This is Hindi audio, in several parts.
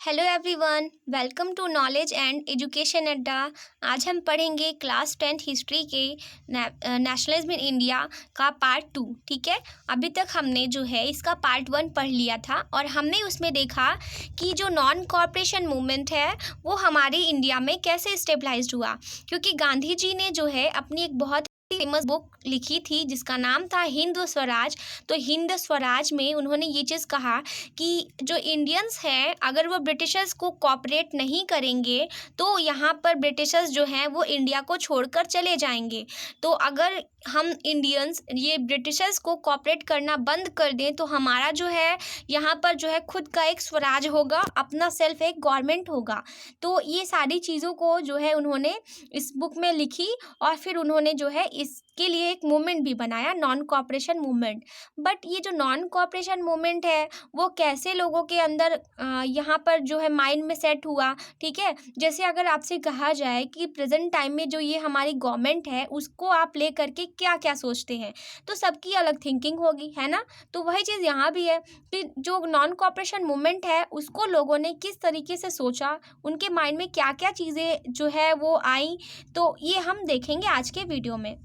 Hello everyone, welcome to knowledge and education Adda. आज हम पढ़ेंगे क्लास 10th हिस्ट्री के नेशनलिज्म इन इंडिया का पार्ट 2। ठीक है, अभी तक हमने जो है इसका पार्ट 1 पढ़ लिया था और हमने उसमें देखा कि जो नॉन कॉरपोरेशन मूवमेंट है वो हमारे इंडिया में कैसे स्टेबलाइज्ड हुआ। क्योंकि गांधी जी ने जो है अपनी एक बहुत फेमस बुक लिखी थी जिसका नाम था हिंद स्वराज। तो हिंद स्वराज में उन्होंने ये चीज़ कहा कि जो इंडियंस हैं अगर वो ब्रिटिशर्स को कॉपरेट नहीं करेंगे तो यहाँ पर ब्रिटिशर्स जो हैं वो इंडिया को छोड़कर चले जाएंगे। तो अगर हम इंडियंस ये ब्रिटिशर्स को कॉपरेट करना बंद कर दें तो हमारा जो है यहाँ पर जो है खुद का एक स्वराज होगा, अपना सेल्फ एक गवर्नमेंट होगा। तो ये सारी चीज़ों को जो है उन्होंने इस बुक में लिखी और फिर उन्होंने जो है इसके लिए एक मूवमेंट भी बनाया, नॉन कॉपरेशन मूवमेंट। बट ये जो नॉन कॉपरेशन मूवमेंट है वो कैसे लोगों के अंदर यहाँ पर जो है माइंड में सेट हुआ। ठीक है, जैसे अगर आपसे कहा जाए कि प्रेजेंट टाइम में जो ये हमारी गवर्नमेंट है उसको आप ले करके क्या क्या सोचते हैं, तो सबकी अलग थिंकिंग होगी, है ना। तो वही चीज़ यहाँ भी है कि जो नॉन कॉपरेशन मूवमेंट है उसको लोगों ने किस तरीके से सोचा, उनके माइंड में क्या क्या चीज़ें जो है वो आई, तो ये हम देखेंगे आज के वीडियो में।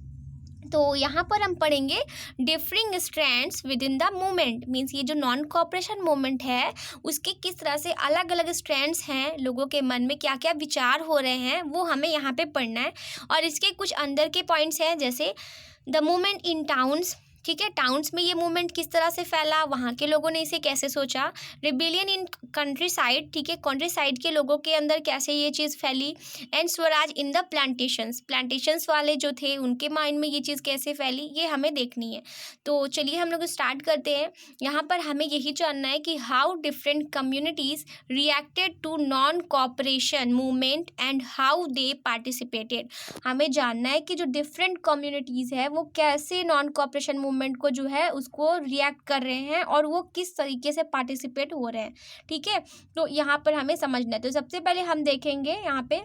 तो यहाँ पर हम पढ़ेंगे differing strands with in the movement. Means ये जो नॉन कॉपरेशन मूवमेंट है उसके किस तरह से अलग अलग स्ट्रैंड्स हैं, लोगों के मन में क्या क्या विचार हो रहे हैं वो हमें यहाँ पे पढ़ना है। और इसके कुछ अंदर के पॉइंट्स हैं जैसे द मूवमेंट इन टाउन्स। ठीक है, टाउन्स में ये मूवमेंट किस तरह से फैला, वहाँ के लोगों ने इसे कैसे सोचा। Rebellion in country side. ठीक है, कंट्री साइड के लोगों के अंदर कैसे ये चीज़ फैली। And Swaraj in the plantations. Plantations वाले जो थे उनके माइंड में ये चीज़ कैसे फैली, ये हमें देखनी है। तो चलिए हम लोग स्टार्ट करते हैं। यहाँ पर हमें यही जानना है कि how different communities reacted to non cooperation movement and how they participated. हमें जानना है कि जो डिफरेंट कम्युनिटीज़ है वो कैसे नॉन कॉपरेशन मूवमेंट को जो है उसको रिएक्ट कर रहे हैं और वो किस तरीके से पार्टिसिपेट हो रहे हैं। ठीक है, तो यहाँ पर हमें समझना है। तो सबसे पहले हम देखेंगे यहाँ पे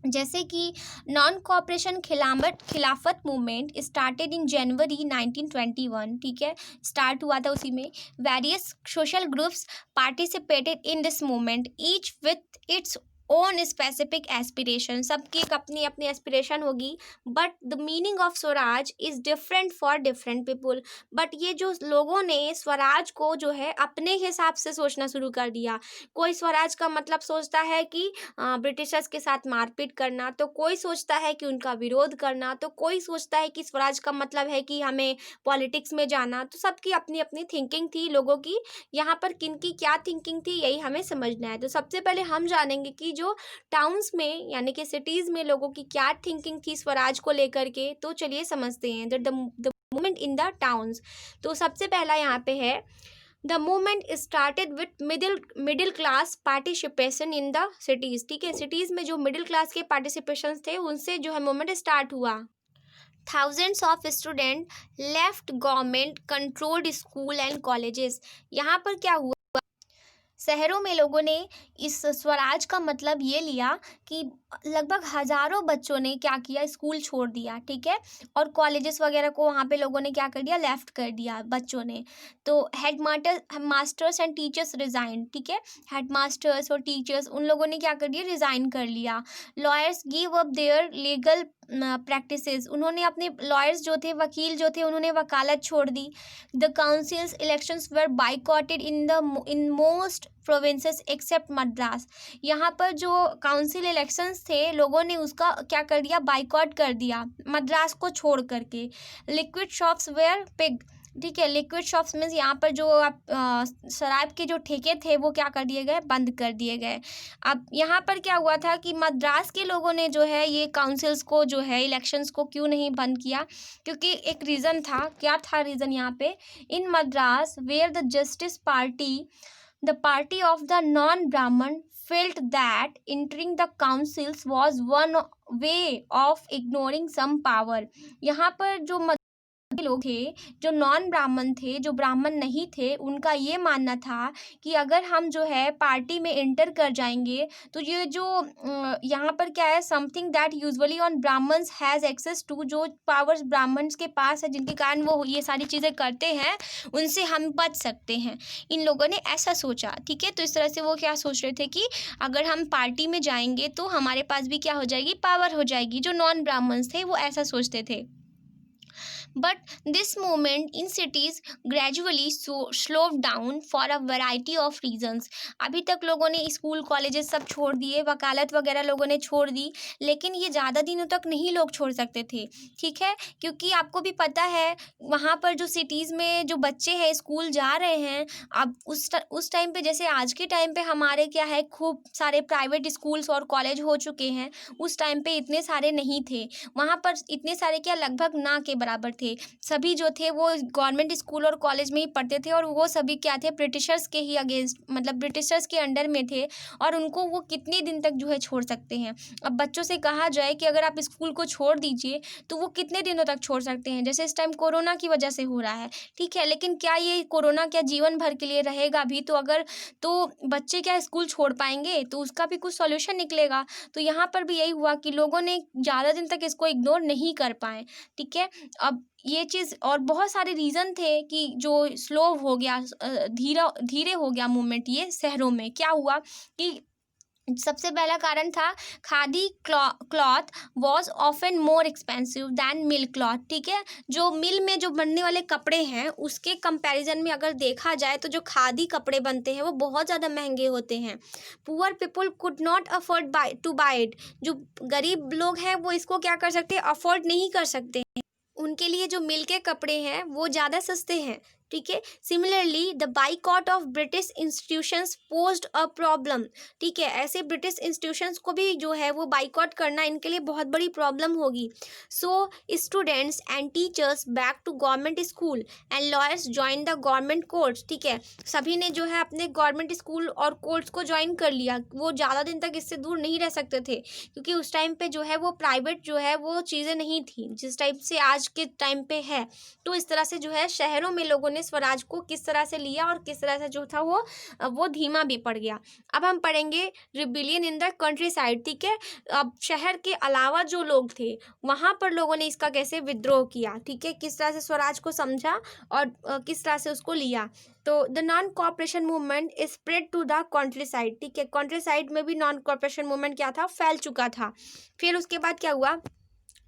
जैसे कि नॉन कॉपरेशन खिलाफत मूवमेंट स्टार्टेड इन जनवरी 1921। ठीक है, स्टार्ट हुआ था उसी में। Various social groups participated in this movement each with its own specific aspiration. सबकी एक अपनी अपनी एस्पिरेशन होगी, but the meaning of Swaraj is different for different people. But ये जो लोगों ने स्वराज को जो है अपने हिसाब से सोचना शुरू कर दिया। कोई स्वराज का मतलब सोचता है कि ब्रिटिशर्स के साथ मारपीट करना, तो कोई सोचता है कि उनका विरोध करना, तो कोई सोचता है कि स्वराज का मतलब है कि हमें पॉलिटिक्स में जाना। तो सबकी अपनी अपनी थिंकिंग थी लोगों की। यहाँ पर किनकी क्या थिंकिंग थी यही हमें समझना है। तो सबसे पहले हम जानेंगे कि जो टाउन्स में यानी कि सिटीज़ में लोगों की क्या थिंकिंग थी स्वराज को लेकर के। तो चलिए समझते हैं the movement in the towns. तो सबसे पहला यहाँ पे है the movement started with middle class participation in the cities. ठीक है, सिटीज़ में जो मिडिल क्लास के पार्टिसिपेशन थे उनसे जो है मूवमेंट स्टार्ट हुआ। Thousands of student left government controlled school and colleges. यहाँ पर क्या हुआ, शहरों में लोगों ने इस स्वराज का मतलब ये लिया कि लगभग हज़ारों बच्चों ने क्या किया, स्कूल छोड़ दिया। ठीक है, और कॉलेजेस वगैरह को वहाँ पे लोगों ने क्या कर दिया, लेफ्ट कर दिया बच्चों ने। तो head masters and teachers resign. ठीक है, हेड मास्टर्स और टीचर्स उन लोगों ने क्या कर दिया, रिज़ाइन कर लिया। Lawyers give up their legal practices. उन्होंने अपने लॉयर्स जो थे, वकील जो थे, उन्होंने वकालत छोड़ दी। The councils elections were boycotted in most provinces except Madras. यहाँ पर जो काउंसिल इलेक्शंस थे लोगों ने उसका क्या कर दिया, बाइकॉट कर दिया मद्रास को छोड़ करके। Liquid shops were pig. ठीक है, लिक्विड शॉप्स मीन्स यहाँ पर जो आप शराब के जो ठेके थे वो क्या कर दिए गए, बंद कर दिए गए। अब यहाँ पर क्या हुआ था कि मद्रास के लोगों ने जो है ये काउंसिल्स को जो है इलेक्शंस को क्यों नहीं बंद किया, क्योंकि एक रीज़न था। क्या था रीज़न यहाँ पे, in Madras where the Justice Party the party of the non-Brahman felt that entering the councils was one way of ignoring some power। यहाँ पर जो लोग थे जो नॉन ब्राह्मण थे, जो ब्राह्मण नहीं थे, उनका ये मानना था कि अगर हम जो है पार्टी में एंटर कर जाएंगे तो ये जो यहाँ पर क्या है, something that usually on Brahmans has access to, जो पावर्स ब्राह्मण्स के पास है जिनके कारण वो ये सारी चीज़ें करते हैं, उनसे हम बच सकते हैं। इन लोगों ने ऐसा सोचा, ठीक है। तो इस तरह से वो क्या सोच रहे थे कि अगर हम पार्टी में जाएंगे तो हमारे पास भी क्या हो जाएगी, पावर हो जाएगी। जो नॉन ब्राह्मण्स थे वो ऐसा सोचते थे। But this movement in cities gradually slowed down for a variety of reasons. अभी तक लोगों ने स्कूल कॉलेजेस सब छोड़ दिए, वकालत वगैरह लोगों ने छोड़ दी, लेकिन ये ज़्यादा दिनों तक नहीं लोग छोड़ सकते थे, ठीक है। क्योंकि आपको भी पता है वहाँ पर जो सिटीज़ में जो बच्चे हैं स्कूल जा रहे हैं, अब उस टाइम पे जैसे आज के टाइम पे हमारे क्या है, खूब सारे प्राइवेट स्कूल्स और कॉलेज हो चुके हैं, उस टाइम पे इतने सारे नहीं थे। वहाँ पर इतने सारे क्या, लगभग ना के बराबर थे। सभी जो थे वो गवर्नमेंट स्कूल और कॉलेज में ही पढ़ते थे, और वो सभी क्या थे, ब्रिटिशर्स के ही अगेंस्ट, मतलब ब्रिटिशर्स के अंडर में थे, और उनको वो कितने दिन तक जो है छोड़ सकते हैं। अब बच्चों से कहा जाए कि अगर आप स्कूल को छोड़ दीजिए तो वो कितने दिनों तक छोड़ सकते हैं, जैसे इस टाइम कोरोना की वजह से हो रहा है, ठीक है। लेकिन क्या ये कोरोना क्या जीवन भर के लिए रहेगा भी, तो अगर तो बच्चे क्या स्कूल छोड़ पाएंगे, तो उसका भी कुछ सॉल्यूशन निकलेगा। तो यहाँ पर भी यही हुआ कि लोगों ने ज़्यादा दिन तक इसको इग्नोर नहीं कर पाए, ठीक है। अब ये चीज़ और बहुत सारे रीज़न थे कि जो स्लो हो गया, धीरे हो गया मूवमेंट ये शहरों में। क्या हुआ कि सबसे पहला कारण था, khadi cloth was often more expensive than mill cloth, ठीक है। जो मिल में जो बनने वाले कपड़े हैं उसके कंपैरिजन में अगर देखा जाए तो जो खादी कपड़े बनते हैं वो बहुत ज़्यादा महंगे होते हैं। Poor people could not afford to buy it, जो गरीब लोग हैं वो इसको क्या कर सकते हैं, अफोर्ड नहीं कर सकते। उनके लिए जो मिल के कपड़े हैं वो ज़्यादा सस्ते हैं, ठीक है। Similarly the boycott of British institutions posed a problem, ठीक है। ऐसे ब्रिटिश इंस्टीट्यूशंस को भी जो है वो बाइकॉट करना इनके लिए बहुत बड़ी प्रॉब्लम होगी। So students and teachers back to government school and lawyers join the government courts, ठीक है। सभी ने जो है अपने गवर्नमेंट स्कूल और कोर्ट्स को ज्वाइन कर लिया। वो ज़्यादा दिन तक इससे दूर नहीं रह सकते थे, क्योंकि उस टाइम पे जो है वो प्राइवेट जो है वो चीज़ें नहीं थी जिस टाइप से आज के टाइम पे है। तो इस तरह से जो है शहरों में लोगों ने स्वराज को किस तरह से लिया और किस तरह से जो था वो धीमा भी पड़ गया। अब हम पढ़ेंगे rebellion in the country side, ठीक है। अब शहर के अलावा जो लोग थे वहाँ पर लोगों ने इसका कैसे विद्रोह किया, ठीक है, किस तरह से स्वराज को समझा और किस तरह से उसको लिया। तो the non cooperation movement spread to the country side, ठीक है। कंट्री साइड में भी नॉन कॉपरेशन मूवमेंट क्या था, फैल चुका था। फिर उसके बाद क्या हुआ,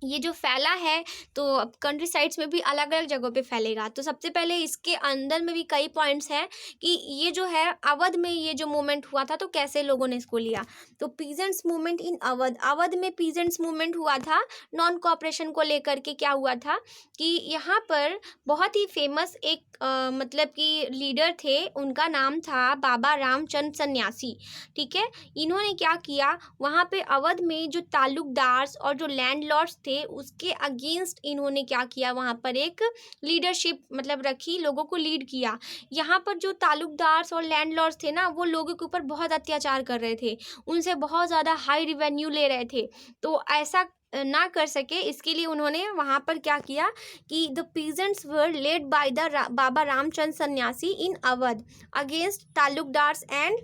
ये जो फैला है तो अब कंट्री साइड्स में भी अलग अलग जगहों पे फैलेगा। तो सबसे पहले इसके अंदर में भी कई पॉइंट्स हैं कि ये जो है अवध में ये जो मूवमेंट हुआ था तो कैसे लोगों ने इसको लिया। तो peasants movement in Awadh, Awadh में पीजेंट्स मूवमेंट हुआ था नॉन कॉपरेशन को लेकर के। क्या हुआ था कि यहाँ पर बहुत ही फेमस एक मतलब कि लीडर थे, उनका नाम था बाबा रामचंद्र सन्यासी, ठीक है। इन्होंने क्या किया, वहाँ पे अवध में जो ताल्लुकदार्स और जो लैंडलॉर्ड्स थे उसके अगेंस्ट इन्होंने क्या किया, वहाँ पर एक लीडरशिप मतलब रखी, लोगों को लीड किया। यहाँ पर जो ताल्लुकदार्स और लैंडलॉर्ड्स थे ना, वो लोगों के ऊपर बहुत अत्याचार कर रहे थे, उनसे बहुत ज़्यादा हाई रिवेन्यू ले रहे थे। तो ऐसा ना कर सके इसके लिए उन्होंने वहाँ पर क्या किया कि the peasants were led by the Baba Ramchandra Sanyasi in Awadh against talukdars and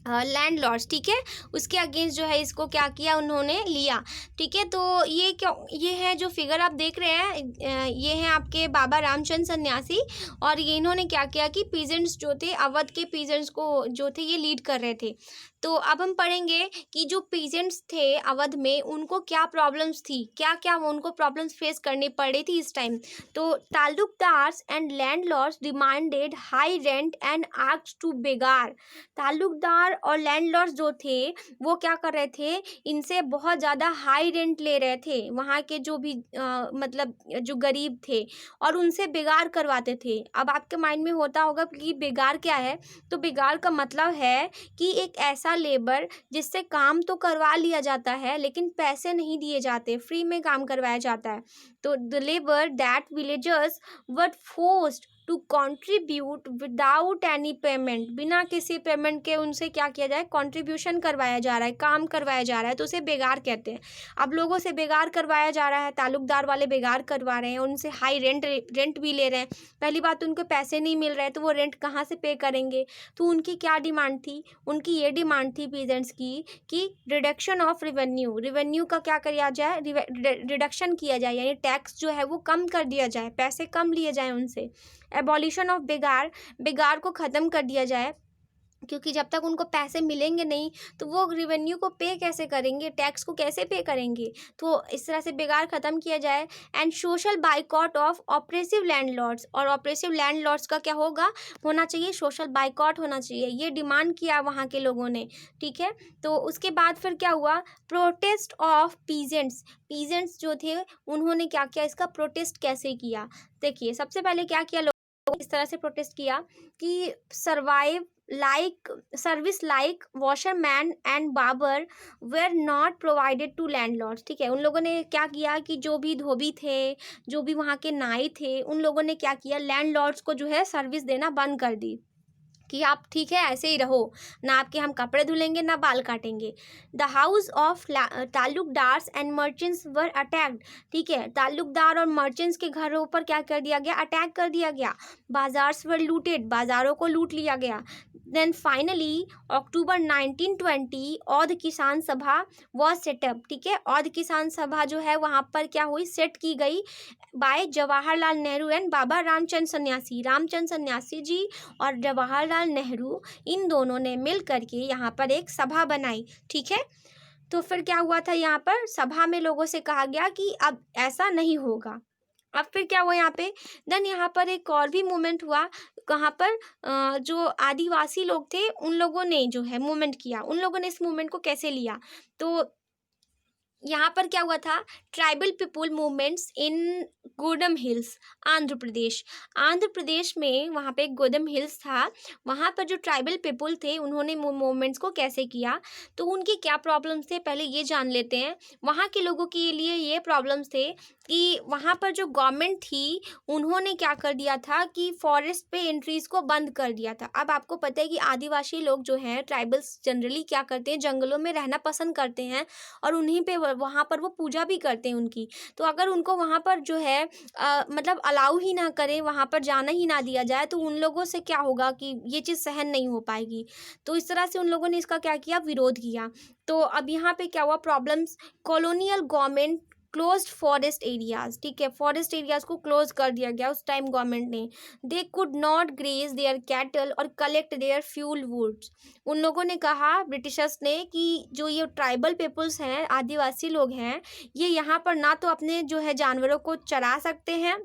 landlords, ठीक है। उसके अगेंस्ट जो है इसको क्या किया, उन्होंने लिया, ठीक है। तो ये क्यों, ये है जो फिगर आप देख रहे हैं ये हैं आपके बाबा रामचंद्र सन्यासी, और ये इन्होंने क्या किया कि पीजेंट्स जो थे, अवध के पीजेंट्स को जो थे ये लीड कर रहे थे। तो अब हम पढ़ेंगे कि जो पीजेंट्स थे अवध में उनको क्या प्रॉब्लम्स थी, क्या क्या उनको प्रॉब्लम्स फेस करनी पड़ी थी इस टाइम। तो talukdars and landlords demanded high rent and asked to begar. ताल्लुकदार और लैंडलॉर्ड्स जो थे वो क्या कर रहे थे, इनसे बहुत ज़्यादा हाई रेंट ले रहे थे, वहाँ के जो भी मतलब जो गरीब थे, और उनसे बेगार करवाते थे। अब आपके माइंड में होता होगा कि बेगार क्या है, तो बेगार का मतलब है कि एक ऐसा लेबर जिससे काम तो करवा लिया जाता है लेकिन पैसे नहीं दिए जाते, फ्री में काम करवाया जाता है। तो the labour that villagers were forced to contribute without any payment, बिना किसी पेमेंट के उनसे क्या किया जाए, कंट्रीब्यूशन करवाया जा रहा है, काम करवाया जा रहा है, तो उसे बेगार कहते हैं। अब लोगों से बेगार करवाया जा रहा है, ताल्लुकदार वाले बेगार करवा रहे हैं, उनसे हाई रेंट भी ले रहे हैं। पहली बात तो उनको पैसे नहीं मिल रहे हैं, तो वो रेंट कहाँ से पे करेंगे। तो उनकी क्या डिमांड थी, उनकी ये डिमांड थी पीजेंट्स की कि रिडक्शन ऑफ रेवेन्यू का क्या किया जाए, रिडक्शन किया जाए, यानी टैक्स जो है वो कम कर दिया जाए, पैसे कम लिए जाए उनसे। एबॉलिशन ऑफ बेगार को ख़त्म कर दिया जाए, क्योंकि जब तक उनको पैसे मिलेंगे नहीं तो वो रेवेन्यू को पे कैसे करेंगे, टैक्स को कैसे पे करेंगे। तो इस तरह से बेगार ख़त्म किया जाए। And social boycott of oppressive landlords, और ऑपरेसिव लैंडलॉर्ड्स का क्या होना चाहिए, सोशल बाइकॉट होना चाहिए, ये डिमांड किया वहाँ के लोगों ने। ठीक है, तो उसके बाद फिर क्या हुआ, प्रोटेस्ट ऑफ पीजेंट्स जो थे उन्होंने क्या किया, इसका प्रोटेस्ट कैसे किया। देखिए सबसे पहले क्या किया, लोगों इस तरह से प्रोटेस्ट किया कि service like washerman and barber were not provided to landlords. ठीक है, उन लोगों ने क्या किया कि जो भी धोबी थे, जो भी वहाँ के नाई थे, उन लोगों ने क्या किया, लैंडलॉर्ड्स को जो है सर्विस देना बंद कर दी कि आप ठीक है ऐसे ही रहो, ना आपके हम कपड़े धुलेंगे ना बाल काटेंगे। The house of talukdars and merchants were attacked. ठीक है, ताल्लुकदार और मर्चेंट्स के घरों पर क्या कर दिया गया, अटैक कर दिया गया। बाजार्स वर लूटेड, बाजारों को लूट लिया गया। देन फाइनली अक्टूबर 1920 औध किसान सभा वॉज सेटअप। ठीक है, औध किसान सभा जो है वहाँ पर क्या हुई, सेट की गई बाय जवाहरलाल नेहरू एंड बाबा रामचंद्र सन्यासी जी और जवाहरलाल नेहरू, इन दोनों ने मिल करके यहाँ पर एक सभा बनाई। ठीक है, तो फिर क्या हुआ था, यहाँ पर सभा में लोगों से कहा गया कि अब ऐसा नहीं होगा। अब फिर क्या हुआ यहाँ पे, देन यहाँ पर एक और भी मूवमेंट हुआ, कहाँ पर जो आदिवासी लोग थे उन लोगों ने जो है मूवमेंट किया। उन लोगों ने इस मूवमेंट को कैसे लिया, तो यहाँ पर क्या हुआ था, tribal people movements in Gudem hills Andhra Pradesh में, वहाँ पे गोदम हिल्स था, वहाँ पर जो ट्राइबल पीपुल थे उन्होंने मूवमेंट्स को कैसे किया। तो उनके क्या प्रॉब्लम्स थे पहले ये जान लेते हैं। वहाँ के लोगों के लिए ये प्रॉब्लम्स थे कि वहाँ पर जो गवर्नमेंट थी उन्होंने क्या कर दिया था कि फॉरेस्ट पे एंट्रीज को बंद कर दिया था। अब आपको पता है कि आदिवासी लोग जो हैं, ट्राइबल्स जनरली क्या करते हैं, जंगलों में रहना पसंद करते हैं और उन्हीं पे वहाँ पर वो पूजा भी करते हैं उनकी। तो अगर उनको वहाँ पर जो है मतलब अलाउ ही ना करें, वहाँ पर जाना ही ना दिया जाए, तो उन लोगों से क्या होगा कि ये चीज़ सहन नहीं हो पाएगी। तो इस तरह से उन लोगों ने इसका क्या किया, विरोध किया। तो अब यहाँ पे क्या हुआ, problems, colonial government closed forest areas. ठीक है, फॉरेस्ट एरियाज को क्लोज कर दिया गया उस टाइम गवर्नमेंट ने। They could not graze their cattle और कलेक्ट देयर फ्यूल वुड्स। उन लोगों ने कहा, ब्रिटिशर्स ने, कि जो ये ट्राइबल पीपल्स हैं, आदिवासी लोग हैं, ये यहाँ पर ना तो अपने जो है जानवरों को चरा सकते हैं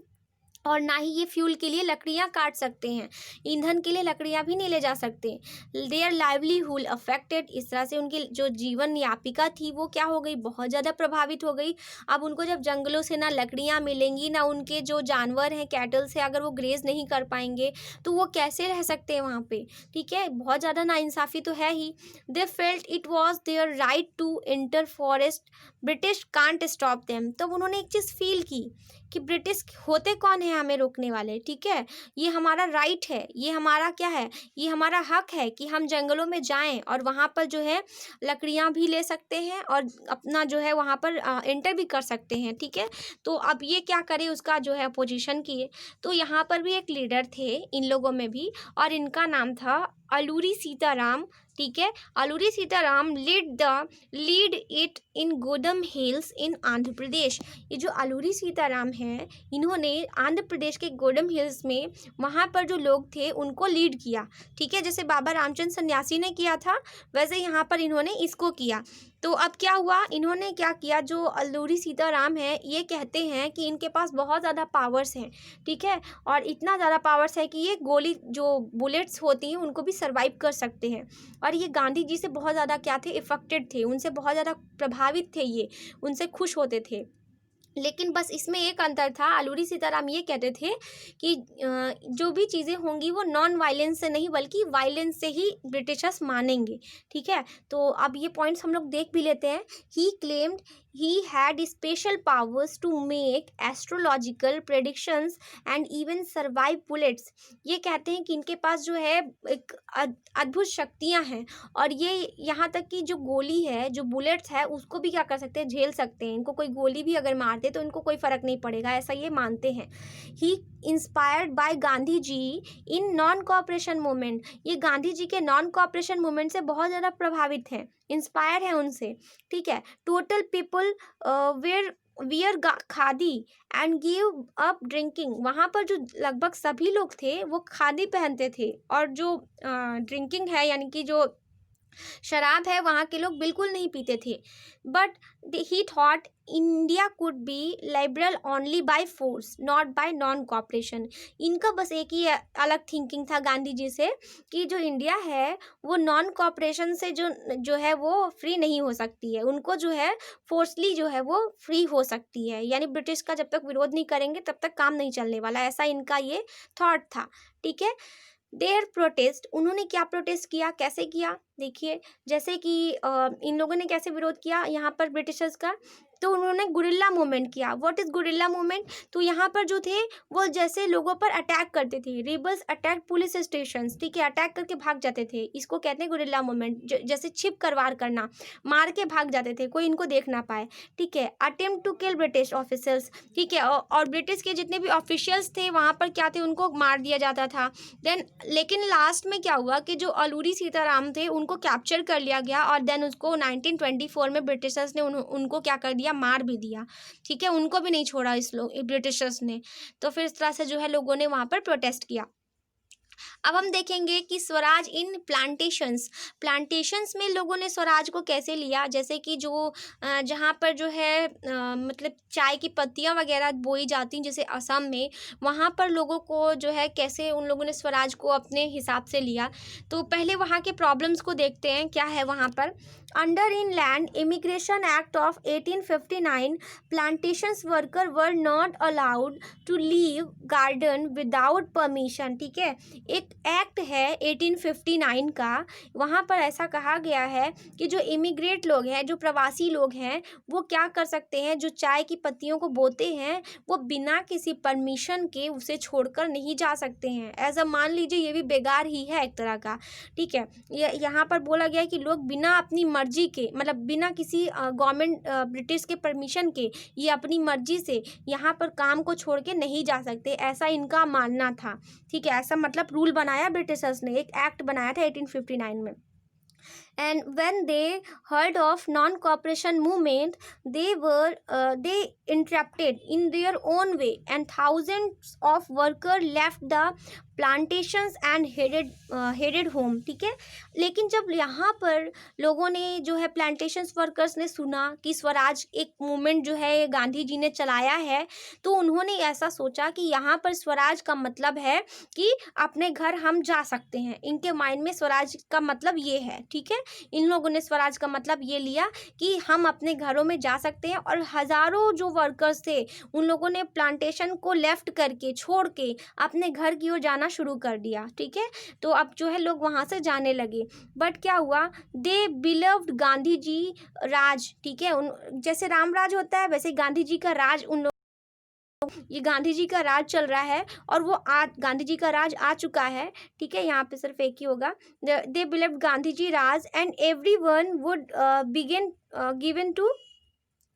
और ना ही ये फ्यूल के लिए लकड़ियाँ काट सकते हैं, ईंधन के लिए लकड़ियाँ भी नहीं ले जा सकते। देयर लाइवलीहुड अफेक्टेड, इस तरह से उनकी जो जीवन यापिका थी वो क्या हो गई, बहुत ज़्यादा प्रभावित हो गई। अब उनको जब जंगलों से ना लकड़ियाँ मिलेंगी, ना उनके जो जानवर हैं कैटल से अगर वो ग्रेज नहीं कर पाएंगे तो वो कैसे रह सकते हैं वहाँ पे। ठीक है, बहुत ज़्यादा नाइंसाफ़ी तो है ही। They felt it was their right to enter forest, British can't stop them. तो उन्होंने एक चीज़ फील की कि ब्रिटिश होते कौन है हमें रोकने वाले। ठीक है, ये हमारा राइट है, ये हमारा क्या है, ये हमारा हक है कि हम जंगलों में जाएं और वहाँ पर जो है लकड़ियाँ भी ले सकते हैं और अपना जो है वहाँ पर एंटर भी कर सकते हैं। ठीक है, तो अब ये क्या करे, उसका जो है अपोजिशन किए। तो यहाँ पर भी एक लीडर थे इन लोगों में भी, और इनका नाम था अलूरी सीताराम। ठीक है, Alluri Sitaram lead it in Gudem hills in Andhra Pradesh. ये जो अलूरी सीताराम हैं, इन्होंने आंध्र प्रदेश के गोदम हिल्स में वहाँ पर जो लोग थे उनको लीड किया। ठीक है, जैसे बाबा रामचंद्र सन्यासी ने किया था वैसे यहाँ पर इन्होंने इसको किया। तो अब क्या हुआ, इन्होंने क्या किया, जो अलूरी सीताराम है ये कहते हैं कि इनके पास बहुत ज़्यादा पावर्स हैं। ठीक है, और इतना ज़्यादा पावर्स है कि ये गोली जो बुलेट्स होती हैं उनको भी सर्वाइव कर सकते हैं। और ये गांधी जी से बहुत ज़्यादा क्या थे, इफेक्टेड थे, उनसे बहुत ज़्यादा प्रभावित थे, ये उनसे खुश होते थे। लेकिन बस इसमें एक अंतर था, अलूरी सीताराम ये कहते थे कि जो भी चीज़ें होंगी वो नॉन वायलेंस से नहीं बल्कि वायलेंस से ही ब्रिटिशर्स मानेंगे। ठीक है, तो अब ये पॉइंट्स हम लोग देख भी लेते हैं। ही claimed he had special powers to make astrological predictions and even survive bullets। ये कहते हैं कि इनके पास जो है एक अद्भुत शक्तियां हैं, और ये यहाँ तक कि जो गोली है, जो बुलेट्स है, उसको भी क्या कर सकते हैं, झेल सकते हैं। इनको कोई गोली भी अगर मार दे तो इनको कोई फर्क नहीं पड़ेगा, ऐसा ये मानते हैं। He inspired by Gandhi ji in non cooperation movement. ये गांधी जी के नॉन कोऑपरेशन मूवमेंट से बहुत ज़्यादा प्रभावित हैं, इंस्पायर है उनसे, ठीक है। Total people wear khadi and give up drinking. वहाँ पर जो लगभग सभी लोग थे वो खादी पहनते थे, और जो ड्रिंकिंग है यानी कि जो शराब है वहाँ के लोग बिल्कुल नहीं पीते थे। But he thought India could be liberal only by force not bye non cooperation. इनका बस एक ही अलग थिंकिंग था गांधी जी से कि जो इंडिया है वो नॉन कोऑपरेशन से जो है वो फ्री नहीं हो सकती है, उनको जो है फोर्सली जो है वो फ्री हो सकती है, यानी ब्रिटिश का जब तक विरोध नहीं करेंगे तब तक काम नहीं चलने वाला, ऐसा इनका ये थॉट था, ठीक है। देयर प्रोटेस्ट, उन्होंने क्या प्रोटेस्ट किया, कैसे किया, देखिए जैसे कि इन लोगों ने कैसे विरोध किया यहाँ पर ब्रिटिशर्स का, तो उन्होंने गुरिल्ला मूवमेंट किया। What is guerrilla movement? तो यहाँ पर जो थे वो जैसे लोगों पर अटैक करते थे, रिबल्स अटैक पुलिस स्टेशंस, ठीक है, अटैक करके भाग जाते थे, इसको कहते हैं गुरिल्ला मूवमेंट। जैसे छिप कर वार करना, मार के भाग जाते थे, कोई इनको देख ना पाए, ठीक है। Attempt to kill British officers, ठीक है, और ब्रिटिश के जितने भी ऑफिशियल्स थे वहाँ पर क्या थे, उनको मार दिया जाता था। देन लेकिन लास्ट में क्या हुआ कि जो अलूरी सीताराम थे उनको कैप्चर कर लिया गया, और देन उसको 1924 में ब्रिटिशर्स ने उनको क्या कर दिया, मार भी दिया, ठीक है, उनको भी नहीं छोड़ा इस लोग ब्रिटिशर्स ने। तो फिर इस तरह से जो है लोगों ने वहाँ पर प्रोटेस्ट किया। अब हम देखेंगे कि स्वराज इन प्लांटेशंस में लोगों ने स्वराज को कैसे लिया। जैसे कि जो जहाँ पर जो है मतलब चाय की पत्तियाँ वगैरह बोई जाती हैं, जैसे असम में, वहाँ पर लोगों को जो है कैसे उन लोगों ने स्वराज को अपने हिसाब से लिया। तो पहले वहाँ के प्रॉब्लम्स को देखते हैं, क्या है वहाँ पर। Under inland immigration act of 1859 plantations worker were not allowed to leave garden without permission, ठीक है। एक एक्ट है 1859 का, वहाँ पर ऐसा कहा गया है कि जो इमिग्रेट लोग हैं, जो प्रवासी लोग हैं, वो क्या कर सकते हैं, जो चाय की पत्तियों को बोते हैं वो बिना किसी परमिशन के उसे छोड़कर नहीं जा सकते हैं। ऐसा मान लीजिए ये भी बेकार ही है एक तरह का, ठीक है। यहाँ पर बोला गया है कि लोग बिना अपनी मर्जी के, मतलब बिना किसी गवर्नमेंट ब्रिटिश के परमिशन के, ये अपनी मर्जी से यहाँ पर काम को छोड़ के नहीं जा सकते, ऐसा इनका मानना था, ठीक है। ऐसा मतलब रूल बनाया ब्रिटिशर्स ने, एक एक्ट बनाया था 1859 में। And when they heard of non-cooperation movement, they interrupted in their own way, and thousands of workers left the plantations and headed home, ठीक है। लेकिन जब यहाँ पर लोगों ने जो है प्लांटेशंस वर्कर्स ने सुना कि स्वराज एक मूवमेंट जो है गांधी जी ने चलाया है, तो उन्होंने ऐसा सोचा कि यहाँ पर स्वराज का मतलब है कि अपने घर हम जा सकते हैं। इनके माइंड में स्वराज का मतलब ये है, ठीक है। इन लोगों ने स्वराज का मतलब ये लिया कि हम अपने घरों में जा सकते हैं, और हज़ारों जो वर्कर्स थे उन लोगों ने प्लांटेशन को लेफ्ट करके, छोड़ के अपने घर की ओर जाना शुरू कर दिया, ठीक है। तो अब जो है लोग वहाँ से जाने लगे। बट क्या हुआ, दे बिलव्ड गांधी जी राज, ठीक है। जैसे राम राज होता है वैसे गांधी जी का राज उन लोग, ये गांधी जी का राज चल रहा है, और वो गांधी जी का राज आ चुका है, ठीक है। यहाँ पे सिर्फ एक ही होगा, they believed Gandhi ji raj and everyone would begin given to,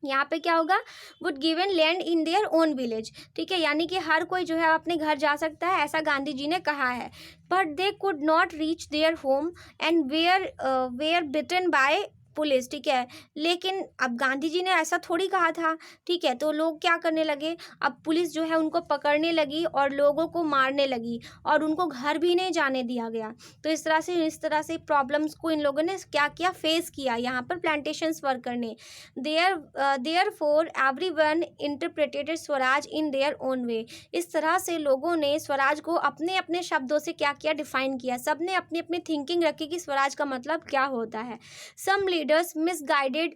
यहाँ पे क्या होगा, would given land in their own village, ठीक है। यानी कि हर कोई जो है अपने घर जा सकता है, ऐसा गांधी जी ने कहा है। But they could not reach their home and were beaten by police, ठीक है। लेकिन अब गांधी जी ने ऐसा थोड़ी कहा था, ठीक है। तो लोग क्या करने लगे, अब पुलिस जो है उनको पकड़ने लगी और लोगों को मारने लगी, और उनको घर भी नहीं जाने दिया गया। तो इस तरह से प्रॉब्लम्स को इन लोगों ने क्या किया, फेस किया यहाँ पर प्लांटेशंस वर्कर ने। Therefore everyone interpreted Swaraj in their own way. इस तरह से लोगों ने स्वराज को अपने अपने शब्दों से क्या किया, डिफाइन किया। सब ने अपनी अपनी थिंकिंग रखी कि स्वराज का मतलब क्या होता है। सम लीडर्स मिसगाइडेड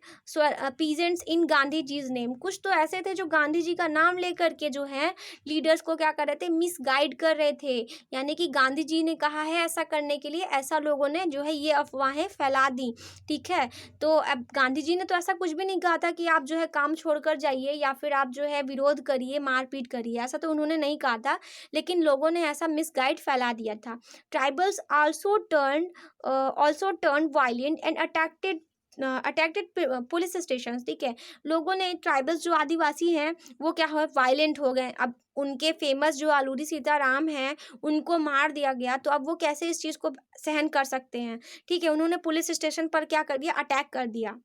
पीजेंट्स इन गांधी जीज नेम। कुछ तो ऐसे थे जो गांधी जी का नाम लेकर के जो है लीडर्स को क्या कर रहे थे, मिसगाइड कर रहे थे। यानी कि गांधी जी ने कहा है ऐसा करने के लिए, ऐसा लोगों ने जो है ये अफवाहें फैला दी। ठीक है, तो अब गांधी जी ने तो ऐसा कुछ भी नहीं कहा था कि आप जो है काम छोड़कर जाइए या फिर आप जो है विरोध करिए, मारपीट करिए, ऐसा तो उन्होंने नहीं कहा था। लेकिन लोगों ने ऐसा मिसगाइड फैला दिया था। Tribals also turn violent and attacked police station. ठीक है, लोगों ने, ट्राइबल्स जो आदिवासी हैं वो क्या हुआ, वायलेंट हो गए। अब उनके फेमस जो आलूरी सीताराम हैं उनको मार दिया गया, तो अब वो कैसे इस चीज़ को सहन कर सकते हैं। ठीक है, उन्होंने पुलिस स्टेशन पर क्या कर दिया, अटैक कर दिया।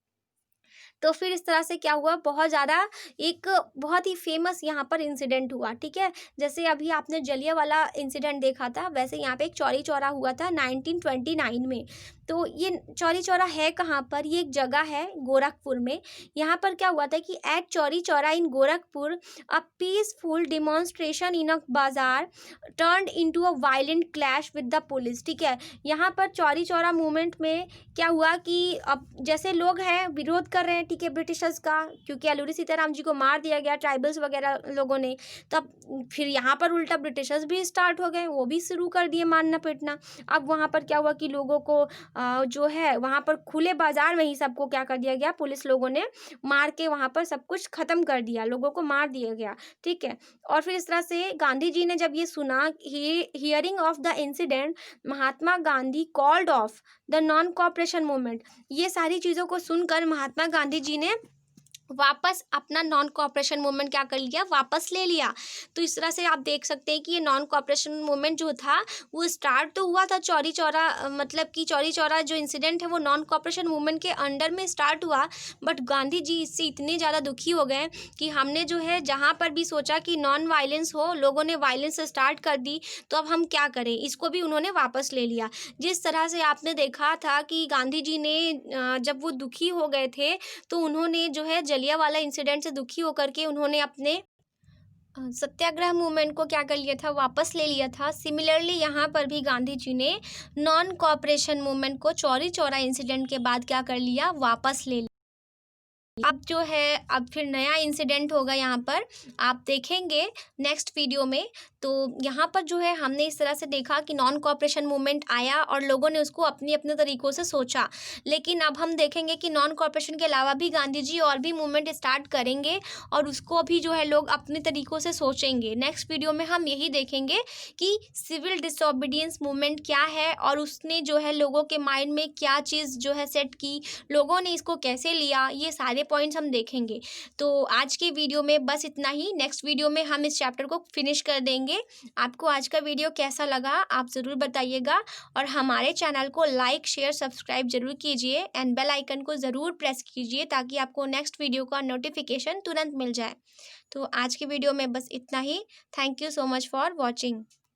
तो फिर इस तरह से क्या हुआ, बहुत ज़्यादा एक बहुत ही फेमस यहाँ पर इंसिडेंट हुआ। ठीक है, जैसे अभी आपने जलियांवाला इंसिडेंट देखा था, वैसे यहाँ पे एक चौरी चौरा हुआ था 1929 में। तो ये चौरी चौरा है कहाँ पर, ये एक जगह है गोरखपुर में। यहाँ पर क्या हुआ था कि at Chauri Chaura in Gorakhpur a peaceful demonstration in a bazaar turned into a violent clash with the police. ठीक है, यहाँ पर चौरी चौरा मूवमेंट में क्या हुआ कि अब जैसे लोग हैं विरोध कर रहे हैं, ठीक है, ब्रिटिशर्स का, क्योंकि अलूरी सीताराम जी को मार दिया गया ट्राइबल्स वगैरह लोगों ने। तब फिर यहाँ पर उल्टा ब्रिटिशर्स भी स्टार्ट हो गए, वो भी शुरू कर दिए मारना पीटना। अब वहाँ पर क्या हुआ कि लोगों को जो है वहाँ पर खुले बाजार में ही सबको क्या कर दिया गया, पुलिस लोगों ने मार के वहाँ पर सब कुछ खत्म कर दिया, लोगों को मार दिया गया। ठीक है, और फिर इस तरह से गांधी जी ने जब ये सुना, hearing of the incident, Mahatma Gandhi called off the non cooperation movement. ये सारी चीज़ों को सुनकर महात्मा गांधी जी ने वापस अपना नॉन कॉपरेशन मूवमेंट क्या कर लिया, वापस ले लिया। तो इस तरह से आप देख सकते हैं कि ये नॉन कॉपरेशन मूवमेंट जो था वो स्टार्ट तो हुआ था चौरी चौरा, मतलब कि चौरी चौरा जो इंसिडेंट है वो नॉन कॉपरेशन मूवमेंट के अंडर में स्टार्ट हुआ। बट गांधी जी इससे इतने ज़्यादा दुखी हो गए कि हमने जो है जहाँ पर भी सोचा कि नॉन वायलेंस हो, लोगों ने वायलेंस स्टार्ट कर दी, तो अब हम क्या करें, इसको भी उन्होंने वापस ले लिया। जिस तरह से आपने देखा था कि गांधी जी ने जब वो दुखी हो गए थे तो उन्होंने जो है जलियांवाला इंसिडेंट से दुखी होकर के उन्होंने अपने सत्याग्रह मूवमेंट को क्या कर लिया था, वापस ले लिया था। सिमिलरली यहाँ पर भी गांधी जी ने नॉन कॉपरेशन मूवमेंट को चौरी चौरा इंसिडेंट के बाद क्या कर लिया, वापस ले लिया। अब जो है अब फिर नया इंसिडेंट होगा यहाँ पर, आप देखेंगे नेक्स्ट वीडियो में। तो यहाँ पर जो है हमने इस तरह से देखा कि नॉन कॉपरेशन मूवमेंट आया और लोगों ने उसको अपने अपने तरीक़ों से सोचा। लेकिन अब हम देखेंगे कि नॉन कॉपरेशन के अलावा भी गांधी जी और भी मूवमेंट स्टार्ट करेंगे और उसको भी जो है लोग अपने तरीक़ों से सोचेंगे। नेक्स्ट वीडियो में हम यही देखेंगे कि सिविल डिसोबीडियंस मूवमेंट क्या है और उसने जो है लोगों के माइंड में क्या चीज़ जो है सेट की, लोगों ने इसको कैसे लिया, ये सारे पॉइंट्स हम देखेंगे। तो आज के वीडियो में बस इतना ही। नेक्स्ट वीडियो में हम इस चैप्टर को फिनिश कर देंगे। आपको आज का वीडियो कैसा लगा आप ज़रूर बताइएगा और हमारे चैनल को लाइक शेयर सब्सक्राइब जरूर कीजिए एंड बेल आइकन को ज़रूर प्रेस कीजिए ताकि आपको नेक्स्ट वीडियो का नोटिफिकेशन तुरंत मिल जाए। तो आज के वीडियो में बस इतना ही। Thank you so much for watching.